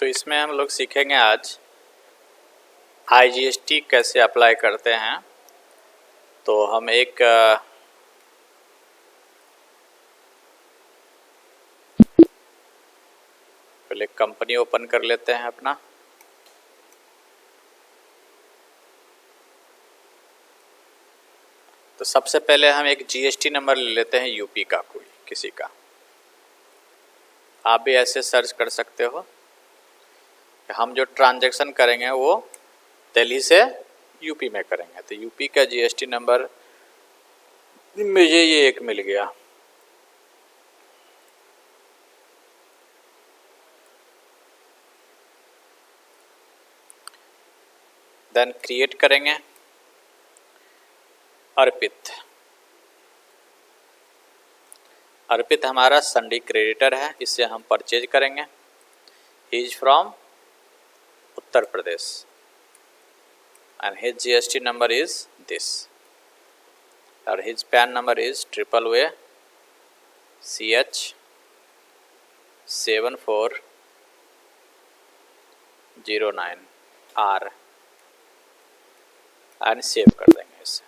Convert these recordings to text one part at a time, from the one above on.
तो इसमें हम लोग सीखेंगे आज IGST कैसे अप्लाई करते हैं। तो हम एक पहले कंपनी ओपन कर लेते हैं अपना। तो सबसे पहले हम एक GST नंबर ले लेते हैं यूपी का, कोई किसी का। आप भी ऐसे सर्च कर सकते हो। हम जो ट्रांजैक्शन करेंगे वो दिल्ली से यूपी में करेंगे, तो यूपी का GST नंबर मुझे ये एक मिल गया। देन क्रिएट करेंगे अर्पित। अर्पित हमारा संडी क्रेडिटर है, इससे हम परचेज करेंगे। Is from Uttar Pradesh and his GST number is this, or his PAN number is AAA CH7409R and save कर देंगे इसे।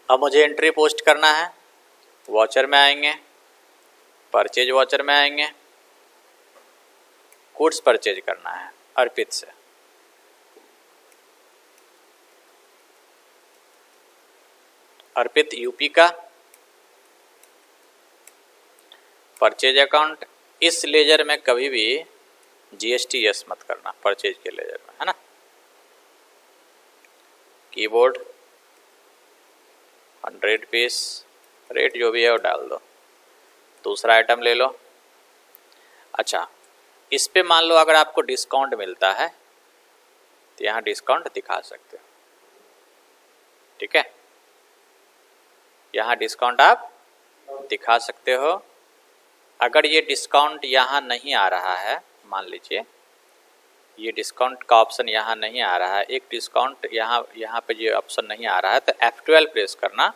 अब मुझे एंट्री पोस्ट करना है। वॉचर में आएंगे, परचेज वॉचर में आएंगे, गुड्स परचेज करना है अर्पित से। अर्पित यूपी का परचेज अकाउंट। इस लेजर में कभी भी GST यस मत करना, परचेज के लेजर में, है ना। कीबोर्ड 100 पीस, रेट जो भी है वो डाल दो। दूसरा आइटम ले लो। अच्छा, इस पे मान लो अगर आपको डिस्काउंट मिलता है तो यहाँ डिस्काउंट दिखा सकते हो, ठीक है। यहाँ डिस्काउंट आप दिखा सकते हो। अगर ये डिस्काउंट यहाँ नहीं आ रहा है, मान लीजिए ये डिस्काउंट का ऑप्शन यहाँ नहीं आ रहा है, एक डिस्काउंट यहाँ पे ये ऑप्शन नहीं आ रहा है, तो F12 प्रेस करना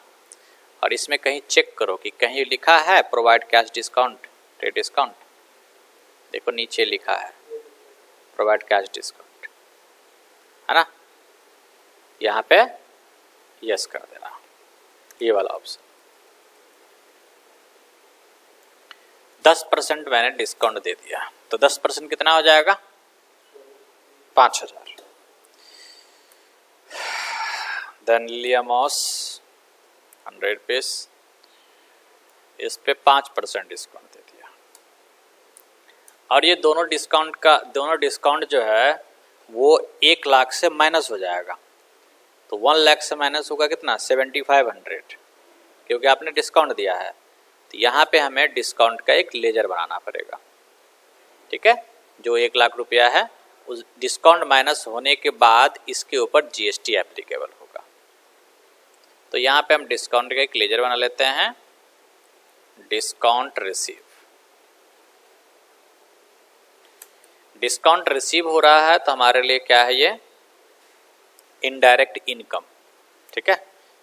और इसमें कहीं चेक करो कि कहीं लिखा है प्रोवाइड कैश डिस्काउंट, रे डिस्काउंट। देखो नीचे लिखा है प्रोवाइड कैश डिस्काउंट, है ना। यहाँ पे यस कर देना, ये वाला ऑप्शन। 10% मैंने डिस्काउंट दे दिया, तो 10% कितना हो जाएगा? 5000। देन लियामॉस 100 पीस, इस पे 5% डिस्काउंट दे दिया। और ये दोनों डिस्काउंट जो है वो 1 लाख से माइनस हो जाएगा। तो 1 लाख से माइनस होगा कितना? 7500, क्योंकि आपने डिस्काउंट दिया है। तो यहाँ पे हमें डिस्काउंट का एक लेजर बनाना पड़ेगा, ठीक है। जो 1 लाख रुपया है उस डिस्काउंट माइनस होने के बाद इसके ऊपर GST एप्लीकेबल होगा। तो यहाँ पे हम डिस्काउंट का एक लेजर बना लेते हैं, डिस्काउंट रिसीव। डिस्काउंट रिसीव हो रहा है तो हमारे लिए क्या है ये? इनडायरेक्ट इनकम, ठीक है।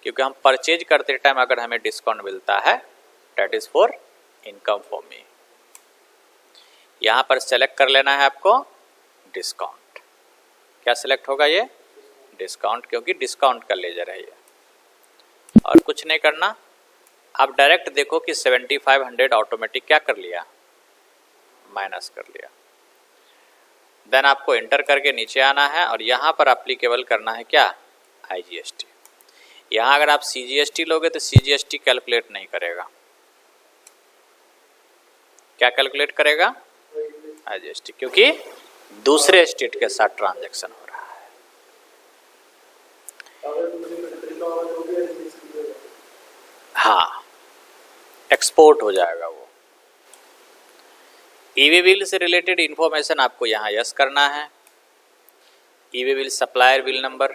क्योंकि हम परचेज करते टाइम अगर हमें डिस्काउंट मिलता है, that is for income for me. यहां पर सेलेक्ट कर लेना है आपको डिस्काउंट। क्या सिलेक्ट होगा? ये डिस्काउंट, क्योंकि डिस्काउंट का लेजर है ये। और कुछ नहीं करना, आप डायरेक्ट देखो कि 7500 ऑटोमेटिक क्या कर लिया? माइनस कर लिया। देन आपको एंटर करके नीचे आना है और यहाँ पर एप्लीकेबल करना है क्या? IGST। यहाँ अगर आप CGST लोगे तो CGST कैलकुलेट नहीं करेगा। क्या कैलकुलेट करेगा? IGST, क्योंकि दूसरे स्टेट के साथ ट्रांजैक्शन हो रहा है। हाँ, एक्सपोर्ट हो जाएगा वो। ई-वे बिल से रिलेटेड इंफॉर्मेशन आपको यहाँ यस करना है। E-way bill supplier bill number.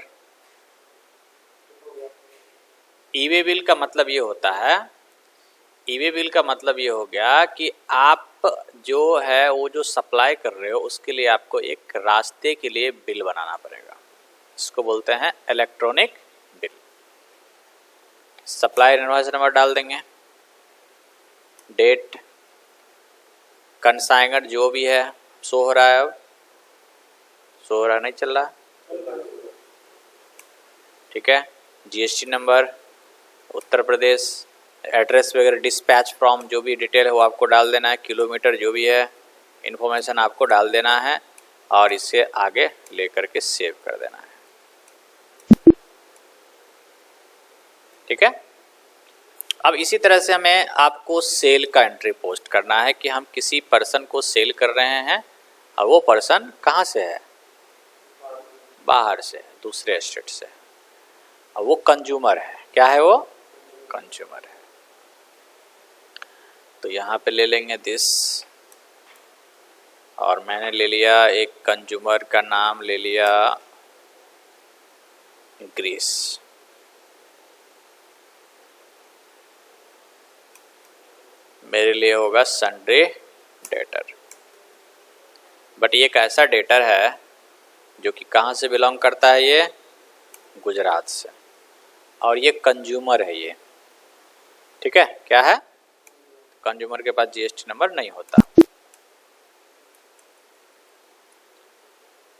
E-way bill का मतलब ये होता है, ई-वे बिल का मतलब ये हो गया कि आप जो है वो जो सप्लाई कर रहे हो उसके लिए आपको एक रास्ते के लिए बिल बनाना पड़ेगा। इसको बोलते हैं electronic bill. Supplier invoice number डाल देंगे, डेट, कंसाइनर जो भी है शो हो रहा है, अब शो हो रहा नहीं चल रहा, ठीक है। GST number, Uttar Pradesh, address वगैरह, डिस्पैच फ्रॉम जो भी डिटेल है वो आपको डाल देना है, किलोमीटर जो भी है इन्फॉर्मेशन आपको डाल देना है और इसे आगे लेकर के सेव कर देना है, ठीक है। अब इसी तरह से हमें आपको सेल का एंट्री पोस्ट करना है कि हम किसी पर्सन को सेल कर रहे हैं और वो पर्सन कहाँ से है, बाहर से, दूसरे स्टेट से, और वो कंज्यूमर है। क्या है वो? कंज्यूमर है। तो यहाँ पे ले लेंगे दिस, और मैंने ले लिया एक कंज्यूमर का नाम ले लिया ग्रीस। मेरे लिए होगा सन्ड्री डेटर, बट ये एक ऐसा डेटर है जो कि कहाँ से बिलोंग करता है, ये गुजरात से, और ये कंज्यूमर है ये, ठीक है। क्या है? कंज्यूमर के पास जीएसटी नंबर नहीं होता।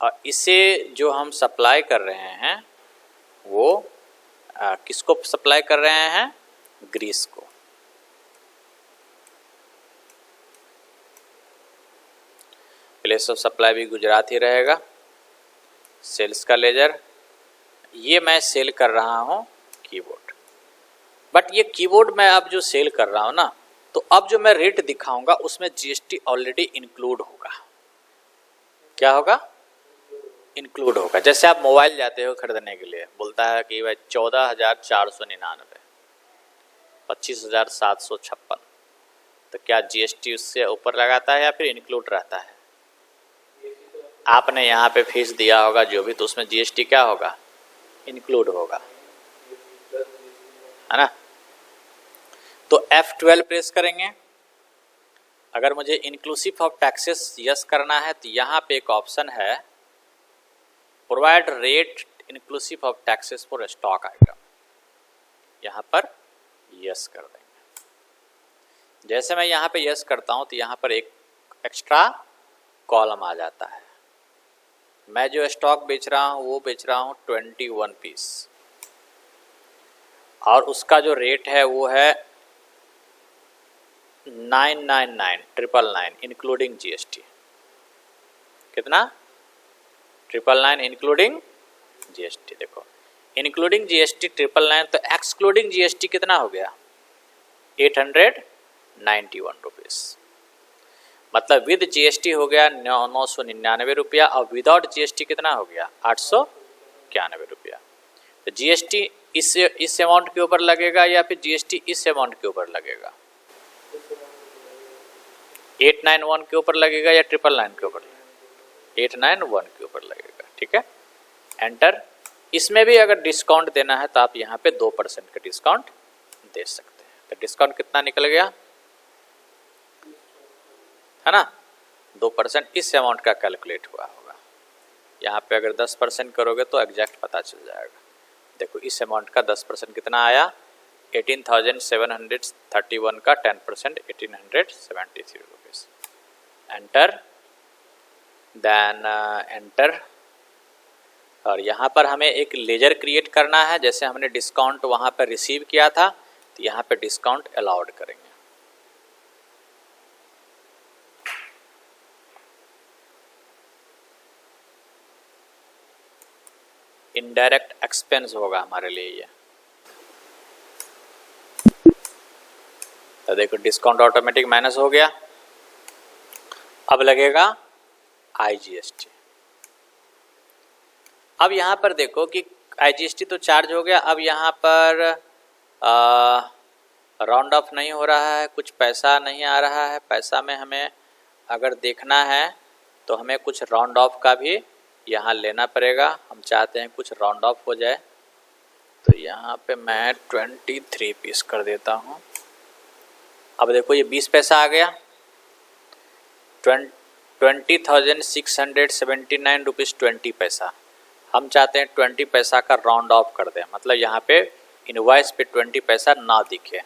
और इसे जो हम सप्लाई कर रहे हैं वो किसको सप्लाई कर रहे हैं? ग्रीस को। प्लेस ऑफ सप्लाई भी गुजरात ही रहेगा। सेल्स का लेजर, ये मैं सेल कर रहा हूँ कीबोर्ड, बट ये कीबोर्ड मैं अब जो सेल कर रहा हूँ ना, तो अब जो मैं रेट दिखाऊंगा उसमें जीएसटी ऑलरेडी इंक्लूड होगा। क्या होगा? इंक्लूड होगा। जैसे आप मोबाइल जाते हो खरीदने के लिए, बोलता है कि भाई 14,499, 25,756, तो क्या जीएसटी उससे ऊपर लगाता है या फिर इंक्लूड रहता है? आपने यहाँ पे फीस दिया होगा जो भी, तो उसमें जीएसटी क्या होगा? इंक्लूड होगा, है ना। तो F12 प्रेस करेंगे। अगर मुझे इंक्लूसिव ऑफ टैक्सेस यस करना है तो यहाँ पे एक ऑप्शन है provide rate inclusive of taxes for stock item, यहाँ पर यस कर देंगे। जैसे मैं यहाँ पे यस करता हूँ तो यहाँ पर एक एक्स्ट्रा कॉलम आ जाता है। मैं जो स्टॉक बेच रहा हूँ वो बेच रहा हूँ 21 पीस, और उसका जो रेट है वो है 999 इंक्लूडिंग जीएसटी। कितना? 999 इंक्लूडिंग जीएसटी। देखो, इंक्लूडिंग जीएसटी 999, तो एक्सक्लूडिंग जीएसटी कितना हो गया? 891 रुपीज़। मतलब विद जीएसटी हो गया 999 रुपया, और विदाउट जीएसटी कितना हो गया? 891 रुपया। तो जीएसटी इस अमाउंट के ऊपर लगेगा या फिर जीएसटी इस अमाउंट के ऊपर लगेगा? 891 के ऊपर लगेगा या 999 के ऊपर? 891 के ऊपर लगेगा, ठीक है। एंटर। इसमें भी अगर डिस्काउंट देना है तो आप यहाँ पे 2% का डिस्काउंट दे सकते हैं। तो डिस्काउंट कितना निकल गया, है ना? 2% इस अमाउंट का कैलकुलेट हुआ होगा। यहाँ पे अगर 10% करोगे तो एग्जैक्ट पता चल जाएगा। देखो, इस अमाउंट का 10% कितना आया? 18,731 का 10% 1,873 रुपीज़। Enter, then enter. और यहाँ पर हमें एक लेजर क्रिएट करना है। जैसे हमने डिस्काउंट वहाँ पर रिसीव किया था, तो यहाँ पे डिस्काउंट अलाउड करेंगे। इनडायरेक्ट एक्सपेंस होगा हमारे लिए ये। तो देखो, डिस्काउंट ऑटोमेटिक माइनस हो गया। अब लगेगा आईजीएसटी। अब यहाँ पर देखो कि आईजीएसटी तो चार्ज हो गया। अब यहाँ पर राउंड ऑफ नहीं हो रहा है, कुछ पैसा नहीं आ रहा है। पैसा में हमें अगर देखना है तो हमें कुछ राउंड ऑफ का भी यहाँ लेना पड़ेगा। हम चाहते हैं कुछ राउंड ऑफ हो जाए, तो यहाँ पे मैं 23 पीस कर देता हूँ। अब देखो, ये 20 पैसा आ गया। 20,679 रुपीज़ 20 पैसा। हम चाहते हैं 20 पैसा का राउंड ऑफ कर दें, मतलब यहाँ पे इनवॉइस पे 20 पैसा ना दिखे,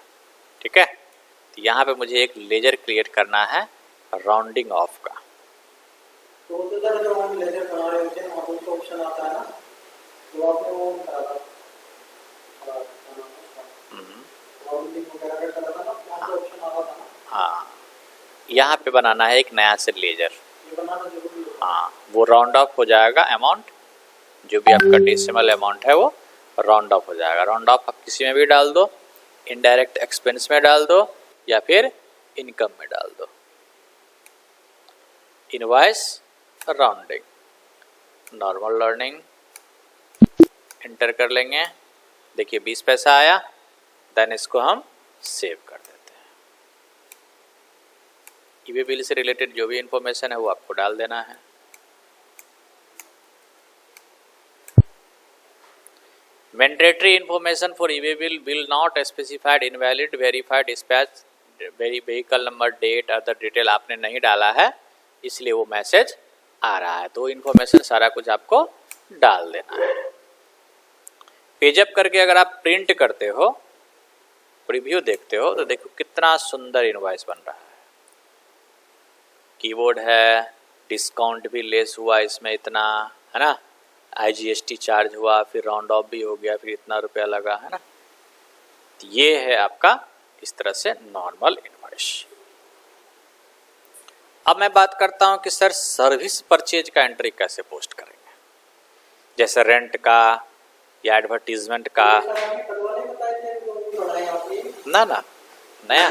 ठीक है। तो यहाँ पे मुझे एक लेजर क्रिएट करना है राउंडिंग ऑफ का। तो सर जब हम लेजर बना रहे होते हैं वहाँ पर ऑप्शन आता है ना, तो आपने वो करा था राउंडिंग वगैरह का करा था ना, वहाँ पे ऑप्शन आ रहा था ना। हाँ, यहाँ पे बनाना है एक नया से लेजर। ये बनाना जरूरी है। हाँ, वो राउंड ऑफ हो जाएगा अमाउंट, जो भी आपका डेसिमल अमाउंट है वो राउंड ऑफ हो जाएगा। राउंड ऑफ आप किसी में भी डाल दो, इनडायरेक्ट एक्सपेंस में डाल दो या फिर इनकम में डाल दो। Invoice rounding, normal learning enter कर लेंगे। देखिए 20 पैसा आया, देन इसको हम सेव कर देते हैं। ईवे बिल से रिलेटेड जो भी इंफॉर्मेशन है वो आपको डाल देना है। Mandatory information for e-way bill will not specified invalid verified dispatch vehicle number date other detail आपने नहीं डाला है, इसलिए वो मैसेज आ रहा है। तो इन्फॉर्मेशन सारा कुछ आपको डाल देना है। पेजअप करके अगर आप प्रिंट करते हो, प्रीव्यू देखते हो, तो देखो कितना सुंदर इनवॉइस बन रहा है। कीबोर्ड है, डिस्काउंट भी लेस हुआ इसमें इतना, है ना, IGST चार्ज हुआ, फिर राउंड ऑफ भी हो गया, फिर इतना रुपया लगा, है ना। तो ये है आपका इस तरह से नॉर्मल इनवॉइस। अब मैं बात करता हूं कि सर सर्विस परचेज का एंट्री कैसे पोस्ट करेंगे, जैसे रेंट का या एडवर्टीजमेंट का। ना ना, नया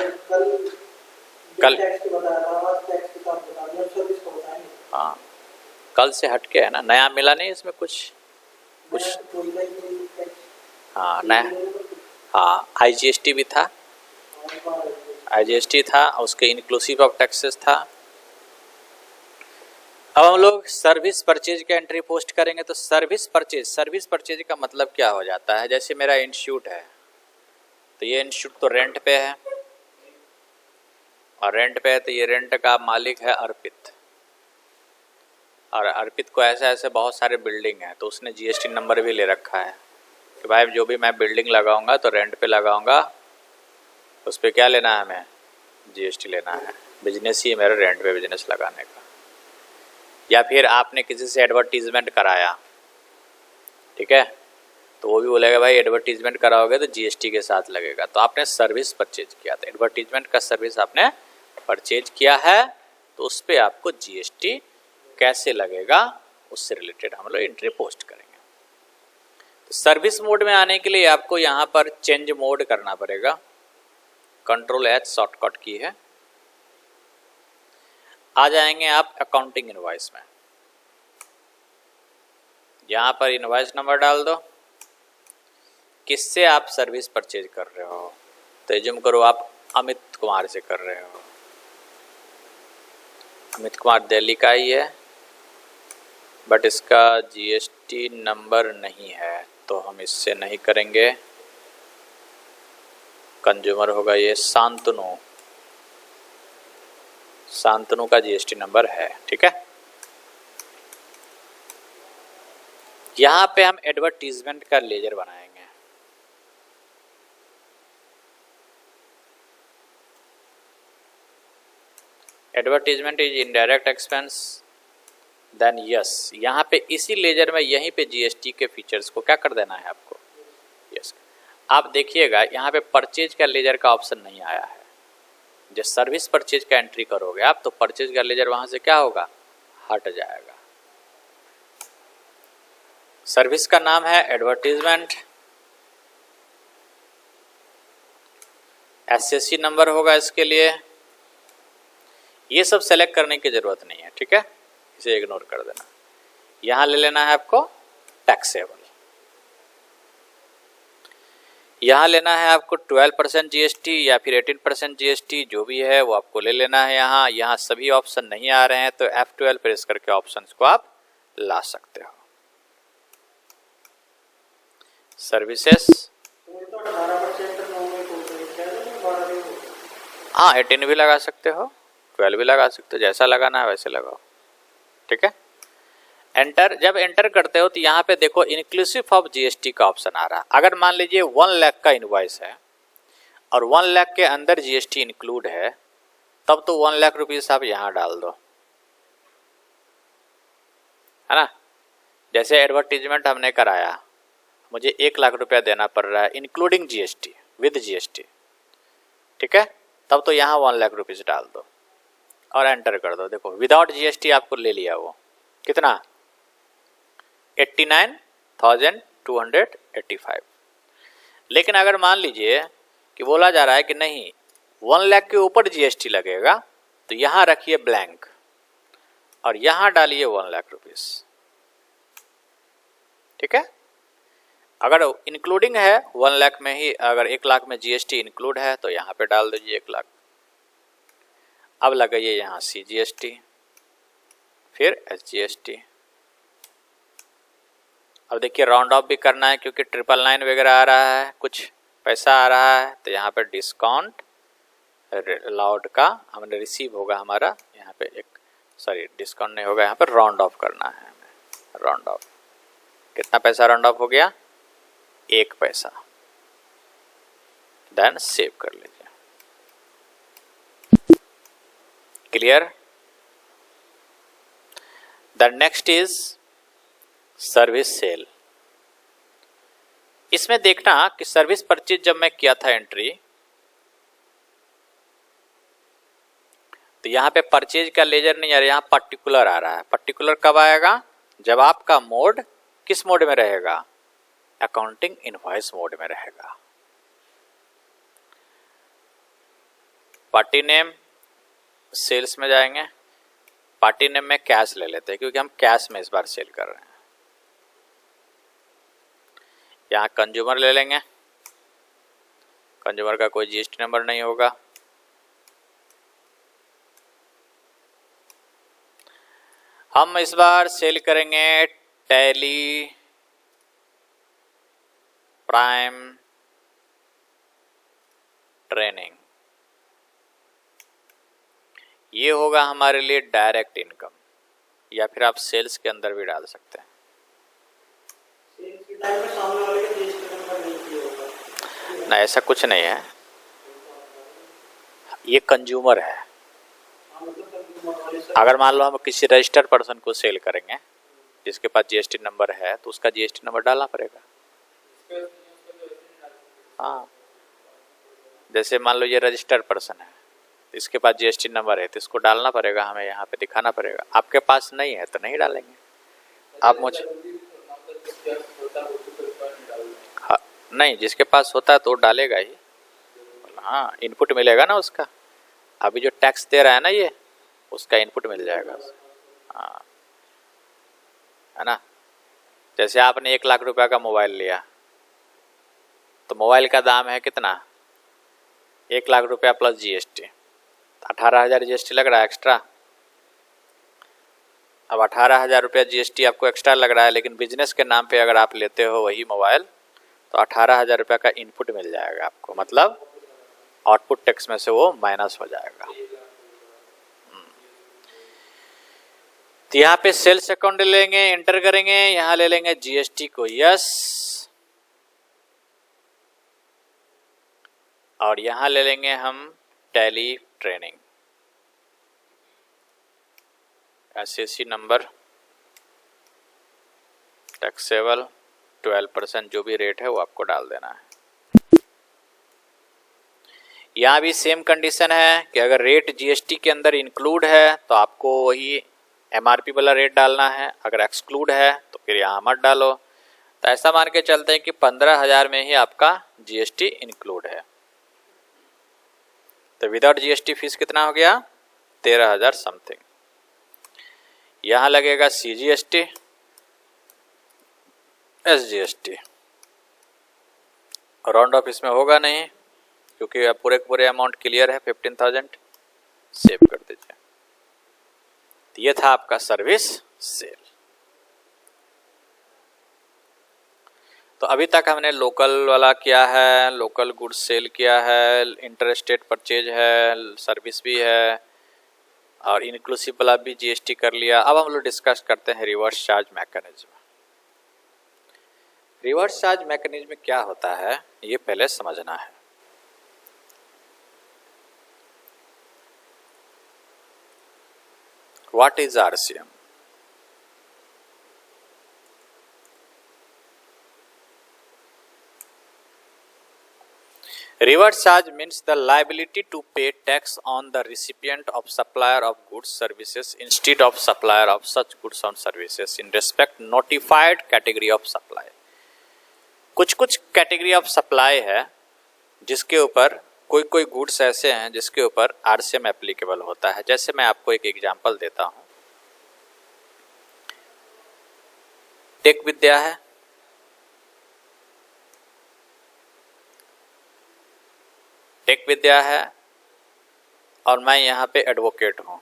कल, हाँ कल से हटके है ना, नया मिला नहीं इसमें कुछ। हाँ नया, हाँ IGST भी था, IGST था, उसके इंक्लूसिव ऑफ टैक्सेस था। अब हम लोग सर्विस परचेज का एंट्री पोस्ट करेंगे। तो सर्विस परचेज का मतलब क्या हो जाता है, जैसे मेरा इंस्टीट्यूट है, तो ये इंस्टीट्यूट तो रेंट पे है, और रेंट पे है तो ये रेंट का मालिक है अर्पित, और अर्पित को ऐसे ऐसे बहुत सारे बिल्डिंग है, तो उसने GST नंबर भी ले रखा है कि भाई जो भी मैं बिल्डिंग लगाऊंगा तो रेंट पे लगाऊंगा, उस पर क्या लेना है, हमें GST लेना है। बिजनेस ही है मेरा रेंट पे बिजनेस लगाने का। या फिर आपने किसी से एडवर्टीजमेंट कराया, ठीक है, तो वो भी बोलेगा भाई एडवर्टीजमेंट कराओगे तो GST के साथ लगेगा। तो आपने सर्विस परचेज किया था, एडवर्टीजमेंट का सर्विस आपने परचेज किया है, तो उस पर आपको GST कैसे लगेगा उससे रिलेटेड हम लोग एंट्री पोस्ट करेंगे। तो सर्विस मोड में आने के लिए आपको यहाँ पर चेंज मोड करना पड़ेगा। Ctrl+H शॉर्टकट की है। आ जाएंगे आप अकाउंटिंग इनवॉइस में, यहाँ पर इनवॉइस नंबर डाल दो, किससे आप सर्विस परचेज कर रहे हो। तो एज्यूम करो आप अमित कुमार से कर रहे हो, अमित कुमार दिल्ली का ही है, बट इसका GST नंबर नहीं है, तो हम इससे नहीं करेंगे। कंज्यूमर होगा ये शांतनु, शांतनु का GST नंबर है, ठीक है। यहाँ पे हम एडवर्टीजमेंट का लेजर बनाएंगे। Advertisement is indirect expense, then yes, यहाँ पे इसी लेजर में यहीं पे GST के फीचर्स को क्या कर देना है आपको, यस। आप देखिएगा यहाँ पे परचेज का लेजर का ऑप्शन नहीं आया है। जब सर्विस परचेज का एंट्री करोगे आप, तो परचेज का लेजर वहां से क्या होगा, हट जाएगा। सर्विस का नाम है एडवर्टीजमेंट, SSC नंबर होगा इसके लिए। ये सब सेलेक्ट करने की जरूरत नहीं है, ठीक है, इसे इग्नोर कर देना। यहां ले लेना है आपको टैक्सेबल, यहाँ लेना है आपको 12% GST या फिर 18% GST, जो भी है वो आपको ले लेना है। यहाँ सभी ऑप्शन नहीं आ रहे हैं, तो F12 प्रेस करके ऑप्शंस को आप ला सकते हो। सर्विसेज, हाँ 18 भी लगा सकते हो, 12 भी लगा सकते हो, जैसा लगाना है वैसे लगाओ, ठीक है। एंटर, जब एंटर करते हो तो यहाँ पे देखो इंक्लूसिव ऑफ GST का ऑप्शन आ रहा है। अगर मान लीजिए 1 लाख का इनवॉइस है और 1 लाख के अंदर GST इंक्लूड है, तब तो 1 लाख रुपीस आप यहाँ डाल दो, है ना। जैसे एडवर्टीजमेंट हमने कराया, मुझे 1 लाख रुपया देना पड़ रहा है इंक्लूडिंग जीएसटी, विद जीएसटी, ठीक है। तब तो यहाँ 1 लाख रुपीस डाल दो और एंटर कर दो। देखो विदाउट जीएसटी आपको ले लिया वो कितना, 89,285। लेकिन अगर मान लीजिए कि बोला जा रहा है कि नहीं 1 लाख के ऊपर जीएसटी लगेगा, तो यहाँ रखिए ब्लैंक और यहाँ डालिए 1 लाख रुपीस, ठीक है। अगर इंक्लूडिंग है 1 लाख में ही, अगर 1 लाख में जीएसटी इंक्लूड है तो यहाँ पे डाल दीजिए 1 लाख। अब लगाइए यहाँ सीजीएसटी, फिर एसजीएसटी। अब देखिए राउंड ऑफ भी करना है क्योंकि 999 वगैरह आ रहा है, कुछ पैसा आ रहा है, तो यहाँ पे डिस्काउंट अलाउड का हमने रिसीव होगा हमारा, यहाँ पे एक सॉरी डिस्काउंट नहीं होगा, यहाँ पे राउंड ऑफ करना है हमें। राउंड ऑफ कितना पैसा राउंड ऑफ हो गया, 1 पैसा। देन सेव कर लीजिए। Clear. The next is service sale. इसमें देखना कि सर्विस परचेज जब मैं किया था एंट्री, तो यहां पे परचेज का लेजर नहीं आ रहा, यहां पर्टिकुलर आ रहा है। पर्टिकुलर कब आएगा, जब आपका मोड किस मोड में रहेगा, अकाउंटिंग इनवॉइस मोड में रहेगा। पार्टी नेम सेल्स में जाएंगे, पार्टी नेम में कैश ले लेते हैं क्योंकि हम कैश में इस बार सेल कर रहे हैं। यहाँ कंज्यूमर ले लेंगे, कंज्यूमर का कोई जीएसटी नंबर नहीं होगा। हम इस बार सेल करेंगे टैली प्राइम ट्रेनिंग। ये होगा हमारे लिए डायरेक्ट इनकम, या फिर आप सेल्स के अंदर भी डाल सकते हैं। सेल्स के टाइम में सामने वाले के जीएसटी नंबर नहीं चाहिए होगा ना, ऐसा कुछ नहीं है, ये कंज्यूमर है। अगर मान लो हम किसी रजिस्टर्ड पर्सन को सेल करेंगे जिसके पास जीएसटी नंबर है, तो उसका जीएसटी नंबर डालना पड़ेगा। हाँ, जैसे मान लो ये रजिस्टर्ड पर्सन है, इसके पास जीएसटी नंबर है, तो इसको डालना पड़ेगा, हमें यहाँ पे दिखाना पड़ेगा। आपके पास नहीं है तो नहीं डालेंगे। आप मुझे हाँ, नहीं, जिसके पास होता है तो डालेगा ही। हाँ, इनपुट मिलेगा ना उसका। अभी जो टैक्स दे रहा है ना ये, उसका इनपुट मिल जाएगा। हाँ, है ना। जैसे आपने 1 लाख रुपया का मोबाइल लिया, तो मोबाइल का दाम है कितना, 1 लाख रुपया प्लस जीएसटी, 18,000 जीएसटी लग रहा है एक्स्ट्रा। अब 18,000 रुपया जीएसटी आपको एक्स्ट्रा लग रहा है, लेकिन बिजनेस के नाम पे अगर आप लेते हो वही मोबाइल, तो 18,000 रुपया का इनपुट मिल जाएगा आपको, मतलब आउटपुट टैक्स में से वो माइनस हो जाएगा। तो यहाँ पे सेल्स अकाउंट ले लेंगे, एंटर करेंगे, यहाँ ले लेंगे जीएसटी को यस, और यहाँ ले लेंगे हम tally training, SSC number, taxable 12% जो भी रेट है वो आपको डाल देना है। यहाँ भी सेम कंडीशन है कि अगर रेट जीएसटी के अंदर इंक्लूड है तो आपको वही एमआरपी वाला रेट डालना है, अगर एक्सक्लूड है तो फिर यहाँ मत डालो। तो ऐसा मान के चलते हैं कि 15,000 में ही आपका जीएसटी इंक्लूड है, तो विदाउट जीएसटी फीस कितना हो गया, 13,000 समथिंग। यहाँ लगेगा सीजीएसटी, एसजीएसटी, राउंड ऑफ इसमें होगा नहीं क्योंकि अब पूरे अमाउंट क्लियर है, 15,000। सेव कर दीजिए। तो ये था आपका सर्विस सेल। तो अभी तक हमने लोकल वाला किया है, लोकल गुड्स सेल किया है, इंटर स्टेट परचेज है, सर्विस भी है, और इंक्लूसिव वाला भी जीएसटी कर लिया। अब हम लोग डिस्कस करते हैं reverse charge mechanism. Reverse charge mechanism क्या होता है ये पहले समझना है। What is RCM? Reverse charge means the liability to pay tax on the recipient of supplier of goods services instead of supplier of such goods and services in respect notified category of supply. कुछ category of supply है जिसके ऊपर कोई goods ऐसे हैं जिसके ऊपर RCM applicable होता है। जैसे मैं आपको एक एग्जांपल देता हूं, टेक विद्या है, टेक विद्या है और मैं यहाँ पे एडवोकेट हूँ।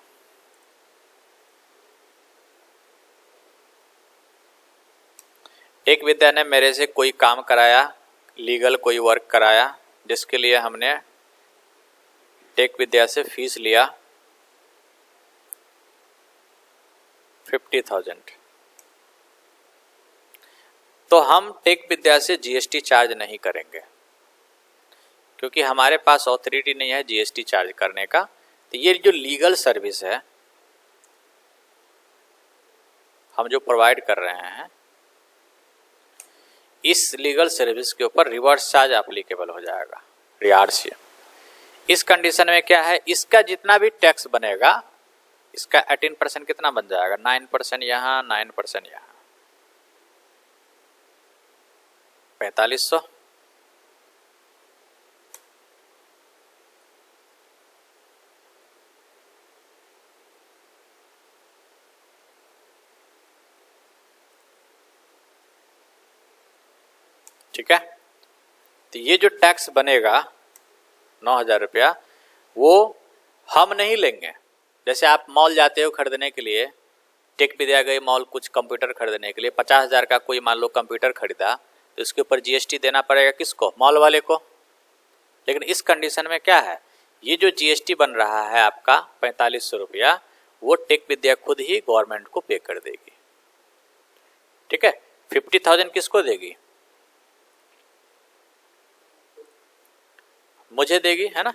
टेक विद्या ने मेरे से कोई काम कराया, लीगल कोई वर्क कराया, जिसके लिए हमने टेक विद्या से फीस लिया 50,000। तो हम टेक विद्या से जीएसटी चार्ज नहीं करेंगे क्योंकि हमारे पास ऑथोरिटी नहीं है जीएसटी चार्ज करने का। तो ये जो लीगल सर्विस है हम जो प्रोवाइड कर रहे हैं, इस लीगल सर्विस के ऊपर रिवर्स चार्ज एप्लीकेबल हो जाएगा, आरसीएम। इस कंडीशन में क्या है, इसका जितना भी टैक्स बनेगा, इसका 18% कितना बन जाएगा, 9% यहाँ, 9% यहाँ, 4500। ठीक है। तो ये जो टैक्स बनेगा 9,000 रुपया, वो हम नहीं लेंगे। जैसे आप मॉल जाते हो खरीदने के लिए, टेक विद्या गए मॉल कुछ कंप्यूटर खरीदने के लिए, 50,000 का कोई मान लो कंप्यूटर खरीदा, तो इसके ऊपर जीएसटी देना पड़ेगा किसको, मॉल वाले को। लेकिन इस कंडीशन में क्या है, ये जो जीएसटी बन रहा है आपका 4500 रुपया, वो टेक विद्या खुद ही गवर्नमेंट को पे कर देगी। ठीक है। 50,000 किसको देगी, मुझे देगी, है ना।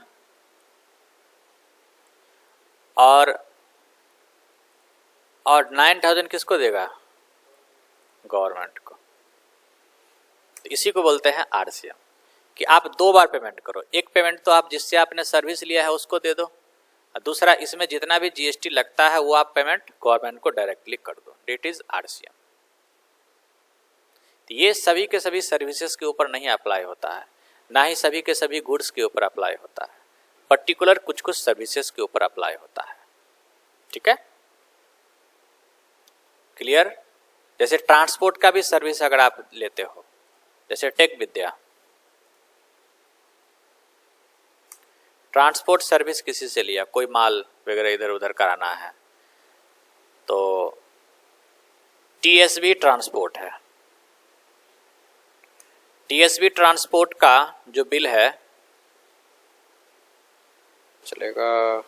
और 9,000 किसको देगा, गवर्नमेंट को। तो इसी को बोलते हैं आरसीएम, कि आप 2 बार पेमेंट करो। एक पेमेंट तो आप जिससे आपने सर्विस लिया है उसको दे दो, और दूसरा इसमें जितना भी जीएसटी लगता है वो आप पेमेंट गवर्नमेंट को डायरेक्टली कर दो। That is RCM. तो ये सभी के सभी सर्विसेज के ऊपर नहीं अप्लाई होता है, ना ही सभी के सभी गुड्स के ऊपर अप्लाई होता है, पर्टिकुलर कुछ सर्विसेज के ऊपर अप्लाई होता है। ठीक है, क्लियर। जैसे ट्रांसपोर्ट का भी सर्विस अगर आप लेते हो, जैसे टेक विद्या, ट्रांसपोर्ट सर्विस किसी से लिया, कोई माल वगैरह इधर उधर कराना है, तो टीएसवी ट्रांसपोर्ट है। टीएसवी ट्रांसपोर्ट का जो बिल है, चलेगा